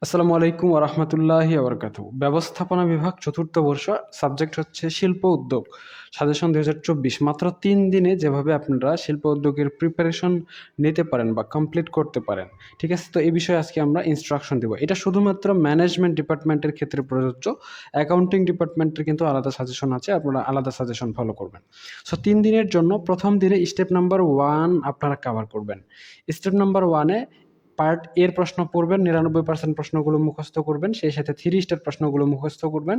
আসসালামু আলাইকুম ওয়া রাহমাতুল্লাহি ওয়া বারাকাতুহু। ব্যবস্থাপনা বিভাগ চতুর্থ বর্ষ, সাবজেক্ট হচ্ছে শিল্প উদ্যোগ। সাজেশন ২০২৪। মাত্র ৩ দিনে যেভাবে আপনারা শিল্প উদ্যোগের প্রিপারেশন নিতে পারেন বা কমপ্লিট করতে পারেন। ঠিক আছে? তো এই বিষয়ে আজকে আমরা ইনস্ট্রাকশন দিব। এটা শুধুমাত্র ম্যানেজমেন্ট ডিপার্টমেন্টের ক্ষেত্রে প্রযোজ্য। অ্যাকাউন্টিং ডিপার্টমেন্টের কিন্তু আলাদা সাজেশন আছে। আপনারা আলাদা সাজেশন ফলো করবেন। সো ৩ দিনের জন্য প্রথম দিনে স্টেপ নাম্বার 1 আপনারা কভার করবেন। স্টেপ নাম্বার 1 এ পার্ট এর প্রশ্ন পড়বেন, ৯৯% প্রশ্নগুলো মুখস্থ করবেন, সেই সাথে 3 স্টার প্রশ্নগুলো মুখস্থ করবেন।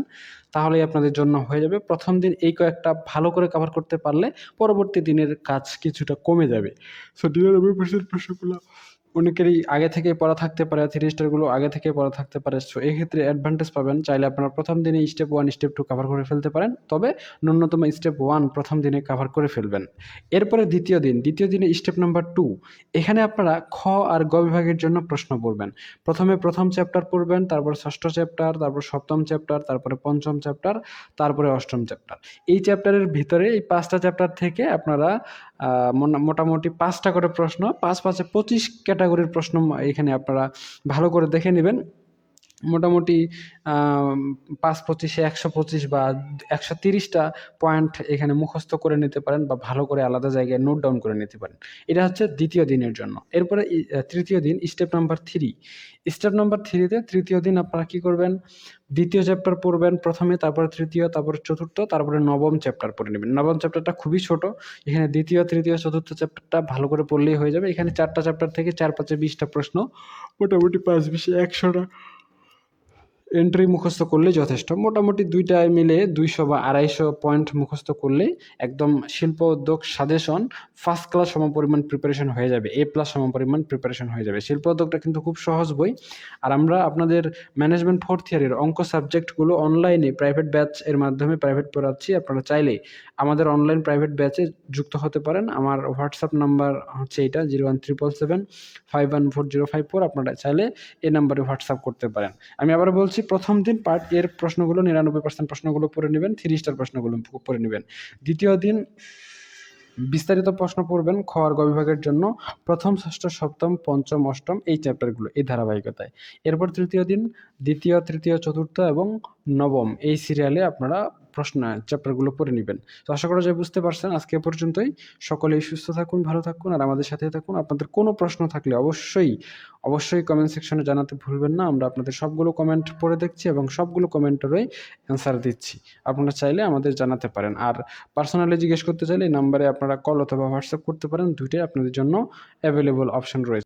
তাহলেই আপনাদের জন্য হয়ে যাবে। প্রথম দিন এই কয়েকটা ভালো করে কভার করতে পারলে পরবর্তী দিনের কাজ কিছুটা কমে যাবে। সো ৯৯% প্রশ্নগুলো অনেকেরই আগে থেকেই পড়া থাকতে পারে, 3 স্টারগুলো আগে থেকেই পড়া থাকতে পারে। সো এক্ষেত্রে অ্যাডভান্টেজ পাবেন। চাইলে আপনারা প্রথম দিনেই স্টেপ 1, স্টেপ 2 কভার করে ফেলতে পারেন। তবে ন্যূনতম স্টেপ 1 প্রথম দিনে কভার করে ফেলবেন। এরপরে দ্বিতীয় দিনে স্টেপ নাম্বার 2, এখানে আপনারা খ আর গ বিভাগের জন্য প্রশ্ন পড়বেন। প্রথমে প্রথম চ্যাপ্টার পড়বেন, তারপর ষষ্ঠ চ্যাপ্টার, তারপর সপ্তম চ্যাপ্টার, তারপরে পঞ্চম চ্যাপ্টার, তারপরে অষ্টম চ্যাপ্টার। এই চ্যাপ্টারের ভিতরে এই 5টা চ্যাপ্টার থেকে আপনারা মোটামুটি 5টা করে প্রশ্ন, ৫ × ৫ = 25 ক্যাটাগরির প্রশ্ন এখানে আপনারা ভালো করে দেখে নেবেন। মোটামুটি ৫-২৫-এ ১২৫ বা ১৩০টা পয়েন্ট এখানে মুখস্থ করে নিতে পারেন বা ভালো করে আলাদা জায়গায় নোট ডাউন করে নিতে পারেন। এটা হচ্ছে দ্বিতীয় দিনের জন্য। এরপরে তৃতীয় দিন, স্টেপ নাম্বার 3। স্টেপ নাম্বার 3 তে তৃতীয় দিন আপনারা কি করবেন? দ্বিতীয় চ্যাপ্টার পড়বেন প্রথমে, তারপরে তৃতীয়, তারপরে চতুর্থ, তারপরে নবম চ্যাপ্টার পড়ে নেবেন। নবম চ্যাপ্টারটা খুবই ছোট। এখানে দ্বিতীয়, তৃতীয়, চতুর্থ চ্যাপ্টারটা ভালো করে পড়লেই হয়ে যাবে। এখানে 4টা চ্যাপ্টার থেকে ৪-৫-এ 20টা প্রশ্ন, মোটামুটি ৫-২০-এ ১০০টা এন্ট্রি মুখস্থ করলেই যথেষ্ট। মোটামুটি ২টায় মিলে ২০০ বা ২৫০ পয়েন্ট মুখস্থ করলেই একদম শিল্প উদ্যোগ সাজেশন ফার্স্ট ক্লাস সমপরিমাণ প্রিপারেশন হয়ে যাবে। A+ সমপরিমাণ প্রিপারেশন হয়ে যাবে। শিল্প উদ্যোগটা কিন্তু খুব সহজ বই। আর আমরা আপনাদের ম্যানেজমেন্ট 4th ইয়ারের অঙ্ক সাবজেক্টগুলো অনলাইনে প্রাইভেট ব্যাচ এর মাধ্যমে প্রাইভেট পড়াচ্ছি। আপনারা চাইলে আমাদের অনলাইন প্রাইভেট ব্যাচে যুক্ত হতে পারেন। আমার হোয়াটসঅ্যাপ নাম্বার হচ্ছে এইটা 01777 514054। আপনারা চাইলে এই নাম্বারে হোয়াটসঅ্যাপ করতে পারেন। আমি আবার বলছি, প্রথম দিন পার্ট এর প্রশ্নগুলো ৯৯% প্রশ্নগুলো পড়ে নেবেন, 3 স্টার প্রশ্নগুলো পড়ে নেবেন। দ্বিতীয় দিন বিস্তারিত প্রশ্ন পড়বেন খ আর গ বিভাগের জন্য, প্রথম, ষষ্ঠ, সপ্তম, পঞ্চম, অষ্টম এই চ্যাপ্টারগুলো এই ধারাবাহিকতায়। এরপর তৃতীয় দিন দ্বিতীয়, তৃতীয়, চতুর্থ এবং নবম এই সিরিয়ালে আপনারা চ্যাপ্টারগুলো পড়ে নেবেন। তো আশা করা যায় বুঝতে পারছেন। আজকে এ পর্যন্তই। সকলেই সুস্থ থাকুন, ভালো থাকুন আর আমাদের সাথেই থাকুন। আপনাদের কোনো প্রশ্ন থাকলে অবশ্যই কমেন্ট সেকশনে জানাতে ভুলবেন না। আমরা আপনাদের সবগুলো কমেন্ট পড়ে দেখছি এবং সবগুলো কমেন্টেরই অ্যান্সার দিচ্ছি। আপনারা চাইলে আমাদের জানাতে পারেন। আর পার্সোনালি জিজ্ঞেস করতে চাইলে এই নাম্বারে আপনারা কল অথবা হোয়াটসঅ্যাপ করতে পারেন। ২টাই আপনাদের জন্য অ্যাভেলেবল অপশন রয়েছে।